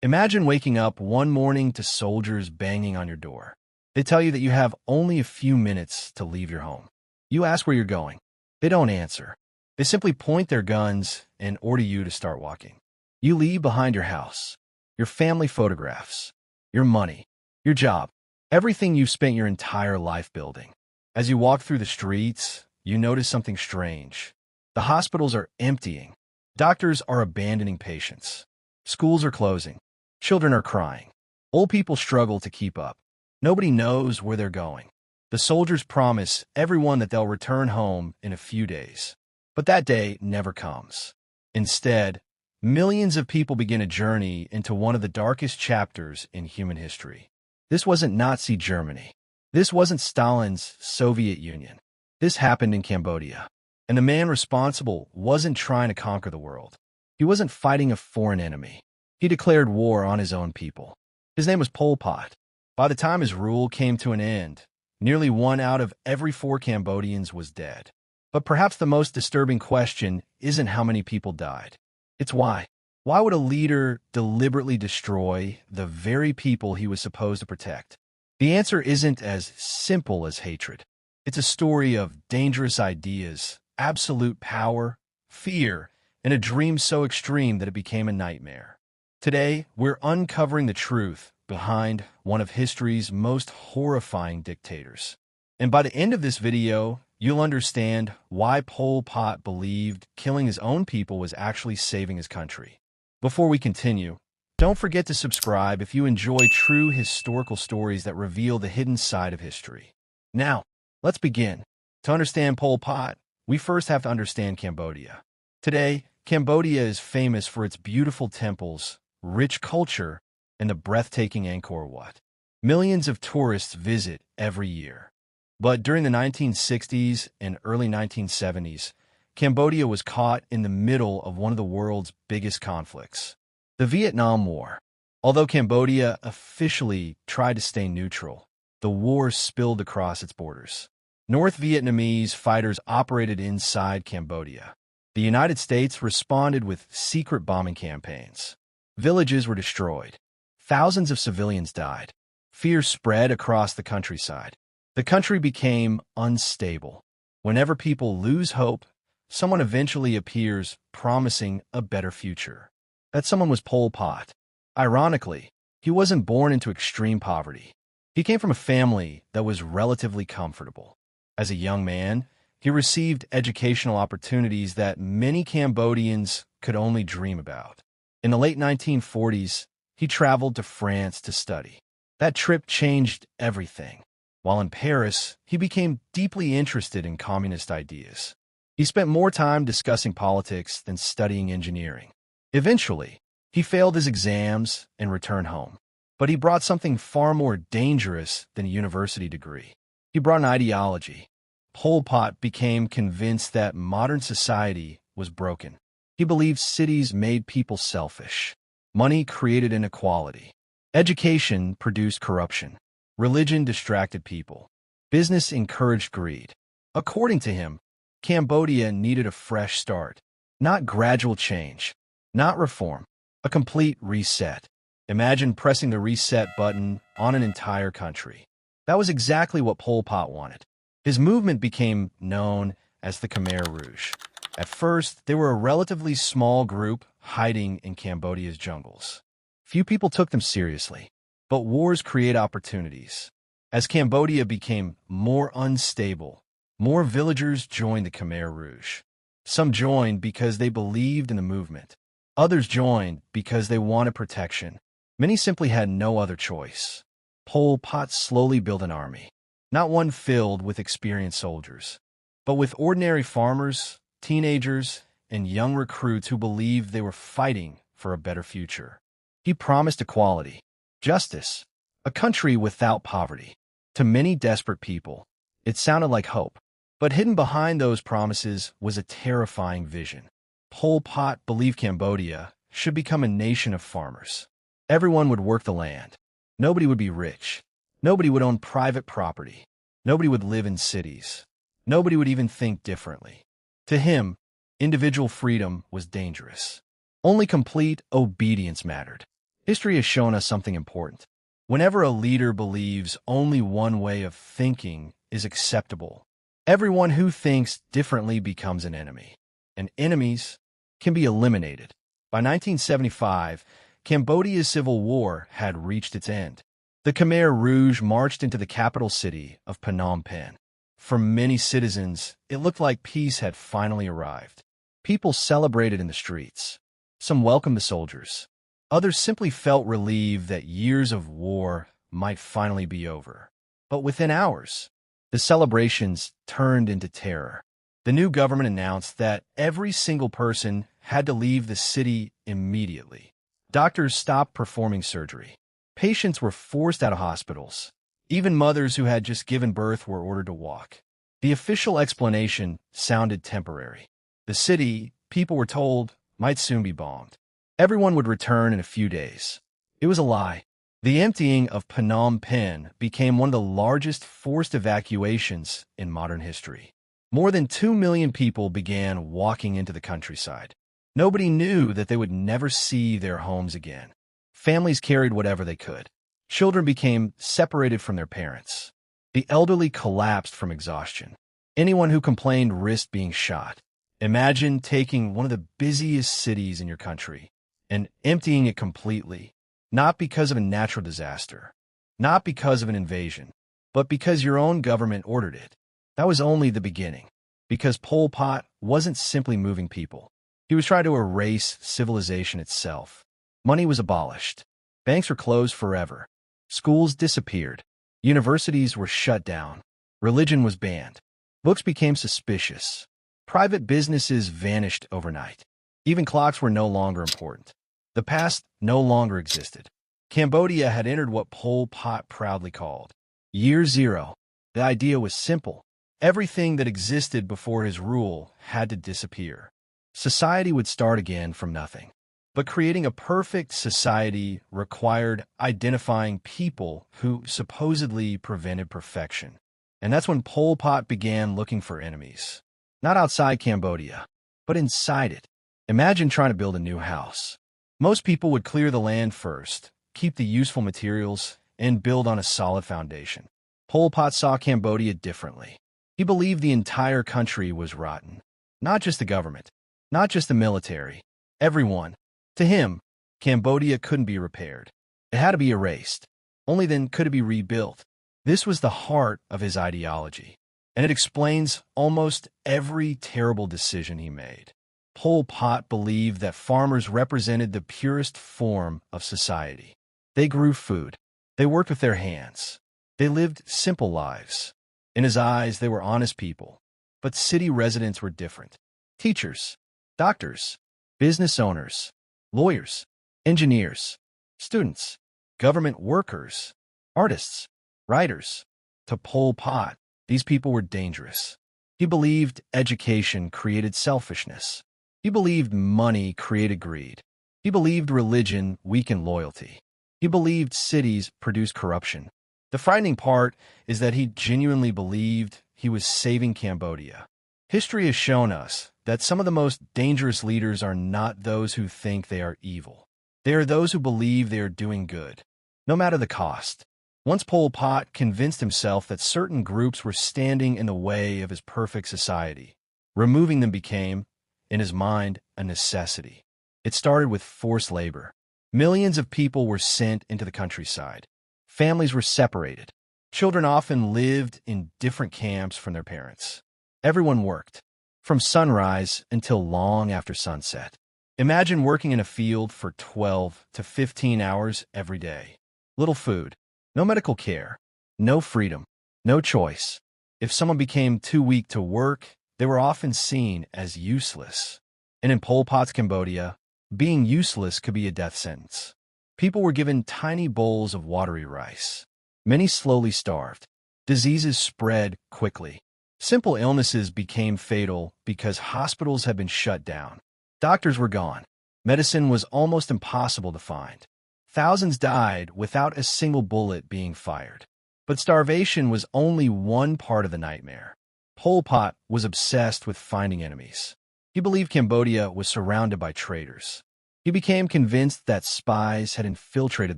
Imagine waking up one morning to soldiers banging on your door. They tell you that you have only a few minutes to leave your home. You ask where you're going. They don't answer. They simply point their guns and order you to start walking. You leave behind your house, your family photographs, your money, your job, everything you've spent your entire life building. As you walk through the streets, you notice something strange. The hospitals are emptying. Doctors are abandoning patients. Schools are closing. Children are crying. Old people struggle to keep up. Nobody knows where they're going. The soldiers promise everyone that they'll return home in a few days. But that day never comes. Instead, millions of people begin a journey into one of the darkest chapters in human history. This wasn't Nazi Germany. This wasn't Stalin's Soviet Union. This happened in Cambodia. And the man responsible wasn't trying to conquer the world. He wasn't fighting a foreign enemy. He declared war on his own people. His name was Pol Pot. By the time his rule came to an end, nearly 1 out of every 4 Cambodians was dead. But perhaps the most disturbing question isn't how many people died. It's why. Why would a leader deliberately destroy the very people he was supposed to protect? The answer isn't as simple as hatred. It's a story of dangerous ideas, absolute power, fear, and a dream so extreme that it became a nightmare. Today, we're uncovering the truth behind one of history's most horrifying dictators. And by the end of this video, you'll understand why Pol Pot believed killing his own people was actually saving his country. Before we continue, don't forget to subscribe if you enjoy true historical stories that reveal the hidden side of history. Now, let's begin. To understand Pol Pot, we first have to understand Cambodia. Today, Cambodia is famous for its beautiful temples, rich culture, and the breathtaking Angkor Wat. Millions of tourists visit every year. But during the 1960s and early 1970s, Cambodia was caught in the middle of one of the world's biggest conflicts, the Vietnam War. Although Cambodia officially tried to stay neutral, the war spilled across its borders. North Vietnamese fighters operated inside Cambodia. The United States responded with secret bombing campaigns. Villages were destroyed. Thousands of civilians died. Fear spread across the countryside. The country became unstable. Whenever people lose hope, someone eventually appears promising a better future. That someone was Pol Pot. Ironically, he wasn't born into extreme poverty. He came from a family that was relatively comfortable. As a young man, he received educational opportunities that many Cambodians could only dream about. In the late 1940s, he traveled to France to study. That trip changed everything. While in Paris, he became deeply interested in communist ideas. He spent more time discussing politics than studying engineering. Eventually, he failed his exams and returned home. But he brought something far more dangerous than a university degree. He brought an ideology. Pol Pot became convinced that modern society was broken. He believed cities made people selfish. Money created inequality. Education produced corruption. Religion distracted people. Business encouraged greed. According to him, Cambodia needed a fresh start. Not gradual change. Not reform. A complete reset. Imagine pressing the reset button on an entire country. That was exactly what Pol Pot wanted. His movement became known as the Khmer Rouge. At first, they were a relatively small group hiding in Cambodia's jungles. Few people took them seriously, but wars create opportunities. As Cambodia became more unstable, more villagers joined the Khmer Rouge. Some joined because they believed in the movement. Others joined because they wanted protection. Many simply had no other choice. Pol Pot slowly built an army, not one filled with experienced soldiers, but with ordinary farmers, teenagers, and young recruits who believed they were fighting for a better future. He promised equality, justice, a country without poverty. To many desperate people, it sounded like hope. But hidden behind those promises was a terrifying vision. Pol Pot believed Cambodia should become a nation of farmers. Everyone would work the land. Nobody would be rich. Nobody would own private property. Nobody would live in cities. Nobody would even think differently. To him, individual freedom was dangerous. Only complete obedience mattered. History has shown us something important. Whenever a leader believes only one way of thinking is acceptable, everyone who thinks differently becomes an enemy, and enemies can be eliminated. By 1975, Cambodia's civil war had reached its end. The Khmer Rouge marched into the capital city of Phnom Penh. For many citizens, it looked like peace had finally arrived. People celebrated in the streets. Some welcomed the soldiers. Others simply felt relieved that years of war might finally be over. But within hours, the celebrations turned into terror. The new government announced that every single person had to leave the city immediately. Doctors stopped performing surgery. Patients were forced out of hospitals. Even mothers who had just given birth were ordered to walk. The official explanation sounded temporary. The city, people were told, might soon be bombed. Everyone would return in a few days. It was a lie. The emptying of Phnom Penh became one of the largest forced evacuations in modern history. More than 2 million people began walking into the countryside. Nobody knew that they would never see their homes again. Families carried whatever they could. Children became separated from their parents. The elderly collapsed from exhaustion. Anyone who complained risked being shot. Imagine taking one of the busiest cities in your country and emptying it completely, not because of a natural disaster, not because of an invasion, but because your own government ordered it. That was only the beginning, because Pol Pot wasn't simply moving people. He was trying to erase civilization itself. Money was abolished. Banks were closed forever. Schools disappeared. Universities were shut down. Religion was banned. Books became suspicious. Private businesses vanished overnight. Even clocks were no longer important. The past no longer existed. Cambodia had entered what Pol Pot proudly called Year Zero. The idea was simple. Everything that existed before his rule had to disappear. Society would start again from nothing. But creating a perfect society required identifying people who supposedly prevented perfection. And that's when Pol Pot began looking for enemies. Not outside Cambodia, but inside it. Imagine trying to build a new house. Most people would clear the land first, keep the useful materials, and build on a solid foundation. Pol Pot saw Cambodia differently. He believed the entire country was rotten. Not just the government, not just the military, everyone. To him, Cambodia couldn't be repaired. It had to be erased. Only then could it be rebuilt. This was the heart of his ideology, and it explains almost every terrible decision he made. Pol Pot believed that farmers represented the purest form of society. They grew food. They worked with their hands. They lived simple lives. In his eyes, they were honest people. But city residents were different. Teachers, doctors, business owners, lawyers, engineers, students, government workers, artists, writers. To Pol Pot, these people were dangerous. He believed education created selfishness. He believed money created greed. He believed religion weakened loyalty. He believed cities produced corruption. The frightening part is that he genuinely believed he was saving Cambodia. History has shown us that some of the most dangerous leaders are not those who think they are evil. They are those who believe they are doing good, no matter the cost. Once Pol Pot convinced himself that certain groups were standing in the way of his perfect society, removing them became, in his mind, a necessity. It started with forced labor. Millions of people were sent into the countryside. Families were separated. Children often lived in different camps from their parents. Everyone worked, from sunrise until long after sunset. Imagine working in a field for 12 to 15 hours every day. Little food, no medical care, no freedom, no choice. If someone became too weak to work, they were often seen as useless. And in Pol Pot's Cambodia, being useless could be a death sentence. People were given tiny bowls of watery rice. Many slowly starved. Diseases spread quickly. Simple illnesses became fatal because hospitals had been shut down. Doctors were gone. Medicine was almost impossible to find. Thousands died without a single bullet being fired. But starvation was only one part of the nightmare. Pol Pot was obsessed with finding enemies. He believed Cambodia was surrounded by traitors. He became convinced that spies had infiltrated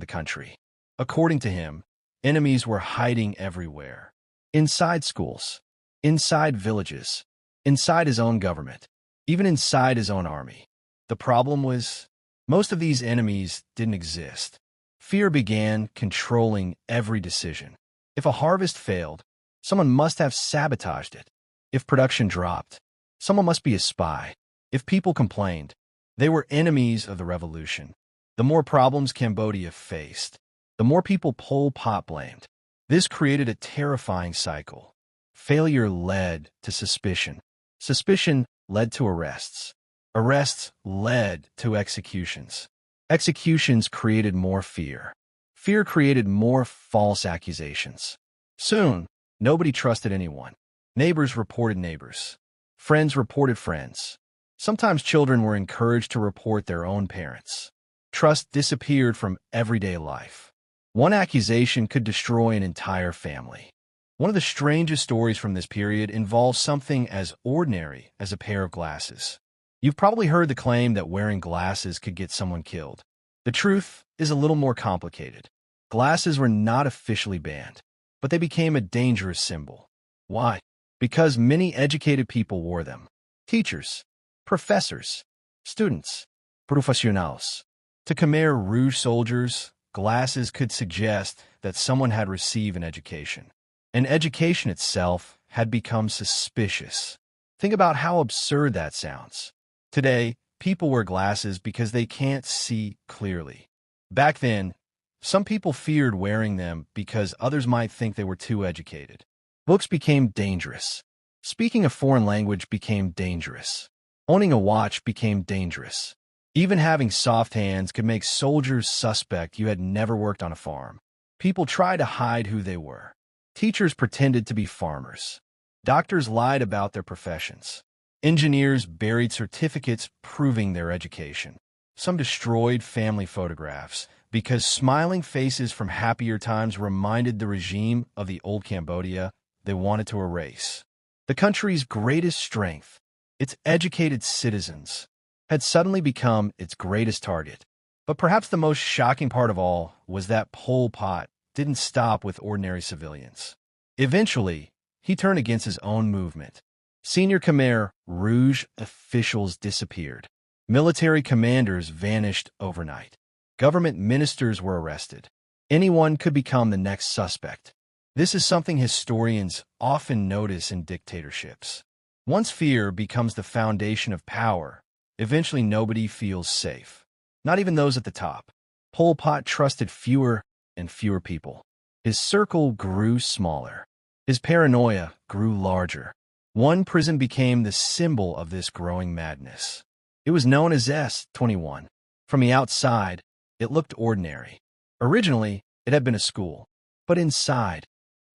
the country. According to him, enemies were hiding everywhere. Inside schools, inside villages, inside his own government, even inside his own army. The problem was, most of these enemies didn't exist. Fear began controlling every decision. If a harvest failed, someone must have sabotaged it. If production dropped, someone must be a spy. If people complained, they were enemies of the revolution. The more problems Cambodia faced, the more people Pol Pot blamed. This created a terrifying cycle. Failure led to suspicion. Suspicion led to arrests. Arrests led to executions. Executions created more fear. Fear created more false accusations. Soon, nobody trusted anyone. Neighbors reported neighbors. Friends reported friends. Sometimes children were encouraged to report their own parents. Trust disappeared from everyday life. One accusation could destroy an entire family. One of the strangest stories from this period involves something as ordinary as a pair of glasses. You've probably heard the claim that wearing glasses could get someone killed. The truth is a little more complicated. Glasses were not officially banned, but they became a dangerous symbol. Why? Because many educated people wore them. Teachers, professors, students, profesionals. To Khmer Rouge soldiers, glasses could suggest that someone had received an education. And education itself had become suspicious. Think about how absurd that sounds. Today, people wear glasses because they can't see clearly. Back then, some people feared wearing them because others might think they were too educated. Books became dangerous. Speaking a foreign language became dangerous. Owning a watch became dangerous. Even having soft hands could make soldiers suspect you had never worked on a farm. People tried to hide who they were. Teachers pretended to be farmers. Doctors lied about their professions. Engineers buried certificates proving their education. Some destroyed family photographs because smiling faces from happier times reminded the regime of the old Cambodia they wanted to erase. The country's greatest strength, its educated citizens, had suddenly become its greatest target. But perhaps the most shocking part of all was that Pol Pot didn't stop with ordinary civilians. Eventually, he turned against his own movement. Senior Khmer Rouge officials disappeared. Military commanders vanished overnight. Government ministers were arrested. Anyone could become the next suspect. This is something historians often notice in dictatorships. Once fear becomes the foundation of power, eventually nobody feels safe. Not even those at the top. Pol Pot trusted fewer and fewer people. His circle grew smaller. His paranoia grew larger. One prison became the symbol of this growing madness. It was known as S-21. From the outside, it looked ordinary. Originally, it had been a school. But inside,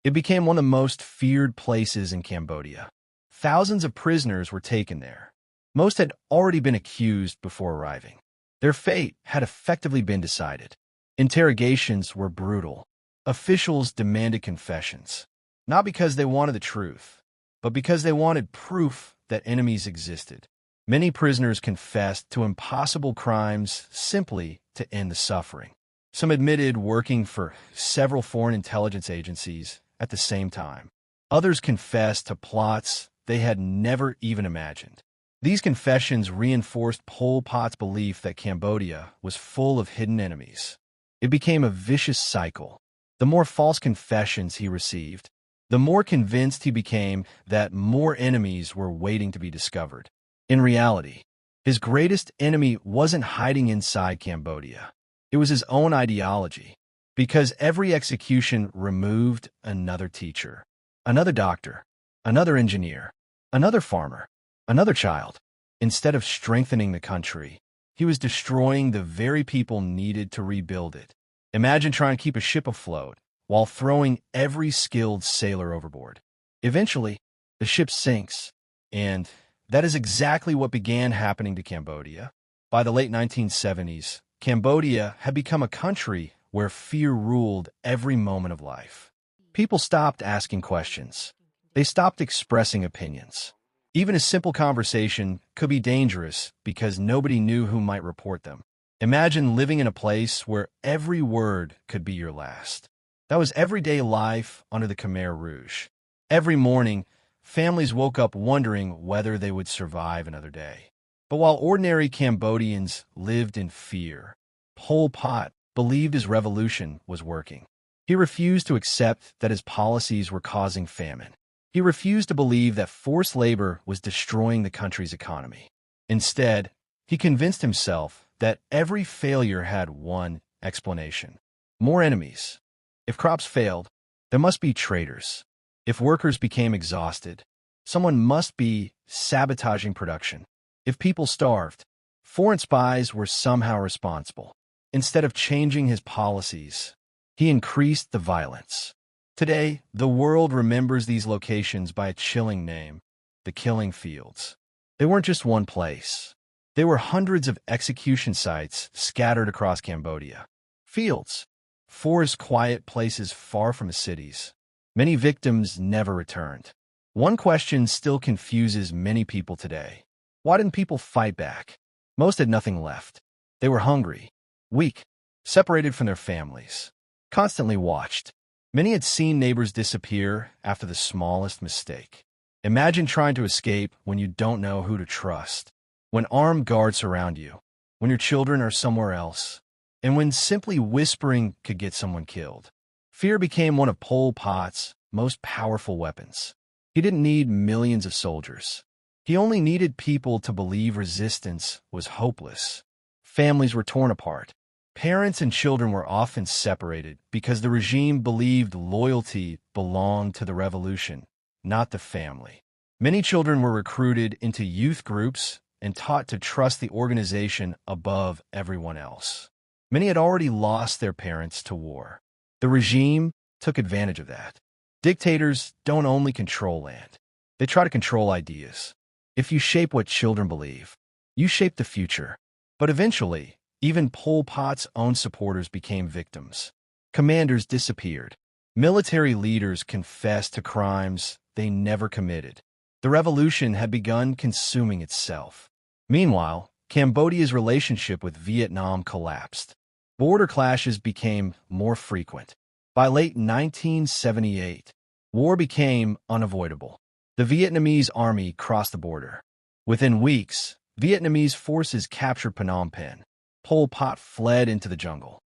it became one of the most feared places in Cambodia. Thousands of prisoners were taken there. Most had already been accused before arriving. Their fate had effectively been decided. Interrogations were brutal. Officials demanded confessions, not because they wanted the truth, but because they wanted proof that enemies existed. Many prisoners confessed to impossible crimes simply to end the suffering. Some admitted working for several foreign intelligence agencies at the same time. Others confessed to plots they had never even imagined. These confessions reinforced Pol Pot's belief that Cambodia was full of hidden enemies. It became a vicious cycle. The more false confessions he received, the more convinced he became that more enemies were waiting to be discovered. In reality, his greatest enemy wasn't hiding inside Cambodia. It was his own ideology, because every execution removed another teacher, another doctor, another engineer, another farmer, another child. Instead of strengthening the country, he was destroying the very people needed to rebuild it. Imagine trying to keep a ship afloat while throwing every skilled sailor overboard. Eventually, the ship sinks, and that is exactly what began happening to Cambodia. By the late 1970s, Cambodia had become a country where fear ruled every moment of life. People stopped asking questions. They stopped expressing opinions. Even a simple conversation could be dangerous because nobody knew who might report them. Imagine living in a place where every word could be your last. That was everyday life under the Khmer Rouge. Every morning, families woke up wondering whether they would survive another day. But while ordinary Cambodians lived in fear, Pol Pot believed his revolution was working. He refused to accept that his policies were causing famine. He refused to believe that forced labor was destroying the country's economy. Instead, he convinced himself that every failure had one explanation: more enemies. If crops failed, there must be traitors. If workers became exhausted, someone must be sabotaging production. If people starved, foreign spies were somehow responsible. Instead of changing his policies, he increased the violence. Today, the world remembers these locations by a chilling name: the killing fields. They weren't just one place. They were hundreds of execution sites scattered across Cambodia. Fields, forest quiet places far from the cities. Many victims never returned. One question still confuses many people today: why didn't people fight back? Most had nothing left. They were hungry, weak, separated from their families, constantly watched. Many had seen neighbors disappear after the smallest mistake. Imagine trying to escape when you don't know who to trust, when armed guards surround you, when your children are somewhere else, and when simply whispering could get someone killed. Fear became one of Pol Pot's most powerful weapons. He didn't need millions of soldiers. He only needed people to believe resistance was hopeless. Families were torn apart. Parents and children were often separated because the regime believed loyalty belonged to the revolution, not the family. Many children were recruited into youth groups and taught to trust the organization above everyone else. Many had already lost their parents to war. The regime took advantage of that. Dictators don't only control land. They try to control ideas. If you shape what children believe, you shape the future. But eventually, even Pol Pot's own supporters became victims. Commanders disappeared. Military leaders confessed to crimes they never committed. The revolution had begun consuming itself. Meanwhile, Cambodia's relationship with Vietnam collapsed. Border clashes became more frequent. By late 1978, war became unavoidable. The Vietnamese army crossed the border. Within weeks, Vietnamese forces captured Phnom Penh. Pol Pot fled into the jungle.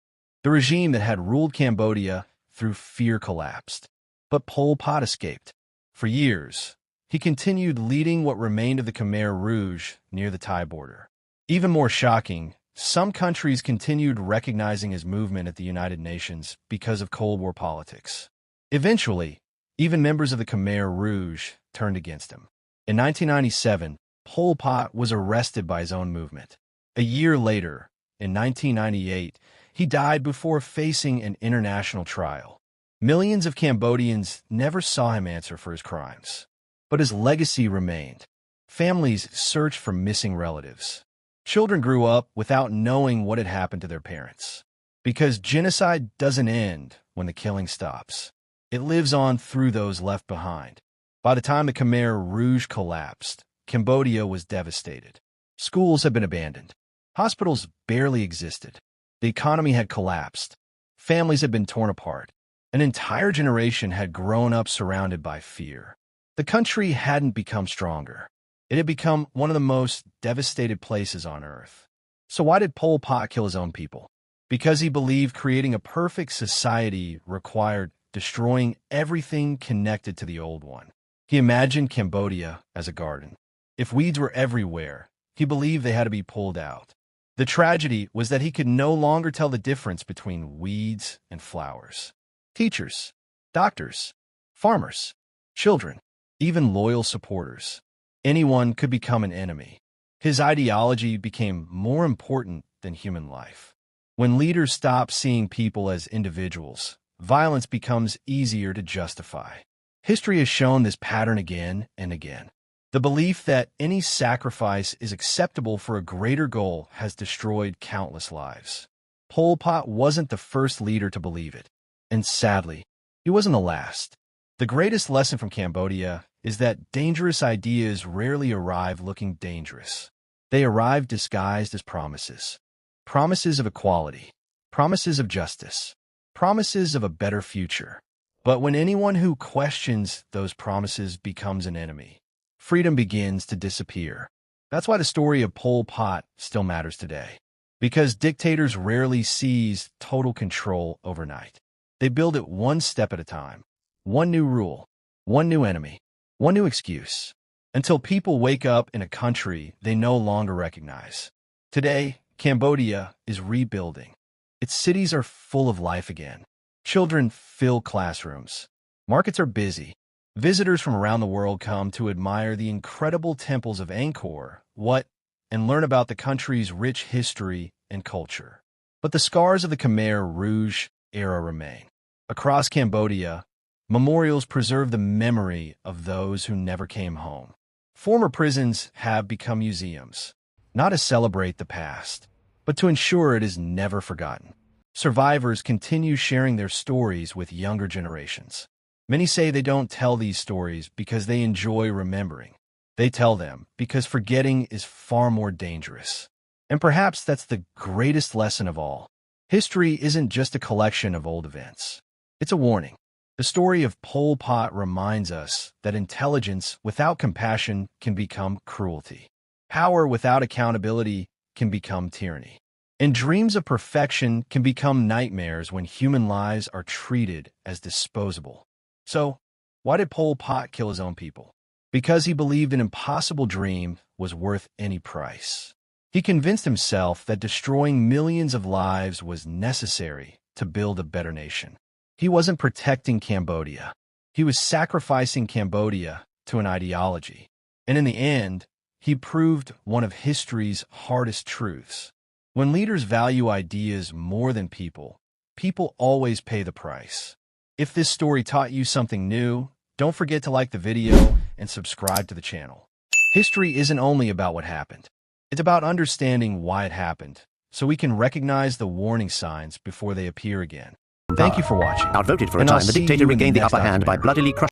The regime that had ruled Cambodia through fear collapsed. But Pol Pot escaped. For years, he continued leading what remained of the Khmer Rouge near the Thai border. Even more shocking, some countries continued recognizing his movement at the United Nations because of Cold War politics. Eventually, even members of the Khmer Rouge turned against him. In 1997, Pol Pot was arrested by his own movement. A year later, in 1998, he died before facing an international trial. Millions of Cambodians never saw him answer for his crimes. But his legacy remained. Families searched for missing relatives. Children grew up without knowing what had happened to their parents. Because genocide doesn't end when the killing stops. It lives on through those left behind. By the time the Khmer Rouge collapsed, Cambodia was devastated. Schools had been abandoned. Hospitals barely existed. The economy had collapsed. Families had been torn apart. An entire generation had grown up surrounded by fear. The country hadn't become stronger. It had become one of the most devastated places on earth. So why did Pol Pot kill his own people? Because he believed creating a perfect society required destroying everything connected to the old one. He imagined Cambodia as a garden. If weeds were everywhere, he believed they had to be pulled out. The tragedy was that he could no longer tell the difference between weeds and flowers. Teachers, doctors, farmers, children, even loyal supporters. Anyone could become an enemy. His ideology became more important than human life. When leaders stop seeing people as individuals, violence becomes easier to justify. History has shown this pattern again and again. The belief that any sacrifice is acceptable for a greater goal has destroyed countless lives. Pol Pot wasn't the first leader to believe it. And sadly, he wasn't the last. The greatest lesson from Cambodia is that dangerous ideas rarely arrive looking dangerous. They arrive disguised as promises. promises of equality, promises of justice, promises of a better future. But when anyone who questions those promises becomes an enemy, freedom begins to disappear. That's why the story of Pol Pot still matters today. Because dictators rarely seize total control overnight. They build it one step at a time. One new rule, one new enemy, one new excuse, until people wake up in a country they no longer recognize. Today, Cambodia is rebuilding. Its cities are full of life again. Children fill classrooms. Markets are busy. Visitors from around the world come to admire the incredible temples of Angkor, Wat, and learn about the country's rich history and culture. But the scars of the Khmer Rouge era remain. Across Cambodia, memorials preserve the memory of those who never came home. Former prisons have become museums, not to celebrate the past, but to ensure it is never forgotten. Survivors continue sharing their stories with younger generations. Many say they don't tell these stories because they enjoy remembering. They tell them because forgetting is far more dangerous. And perhaps that's the greatest lesson of all. History isn't just a collection of old events. It's a warning. The story of Pol Pot reminds us that intelligence without compassion can become cruelty. Power without accountability can become tyranny. And dreams of perfection can become nightmares when human lives are treated as disposable. So, why did Pol Pot kill his own people? Because he believed an impossible dream was worth any price. He convinced himself that destroying millions of lives was necessary to build a better nation. He wasn't protecting Cambodia. He was sacrificing Cambodia to an ideology. And in the end, he proved one of history's hardest truths. When leaders value ideas more than people, people always pay the price. If this story taught you something new, don't forget to like the video and subscribe to the channel. History isn't only about what happened. It's about understanding why it happened, so we can recognize the warning signs before they appear again. Thank you for watching. Outvoted for a time, the dictator regained the upper hand by bloodily crushing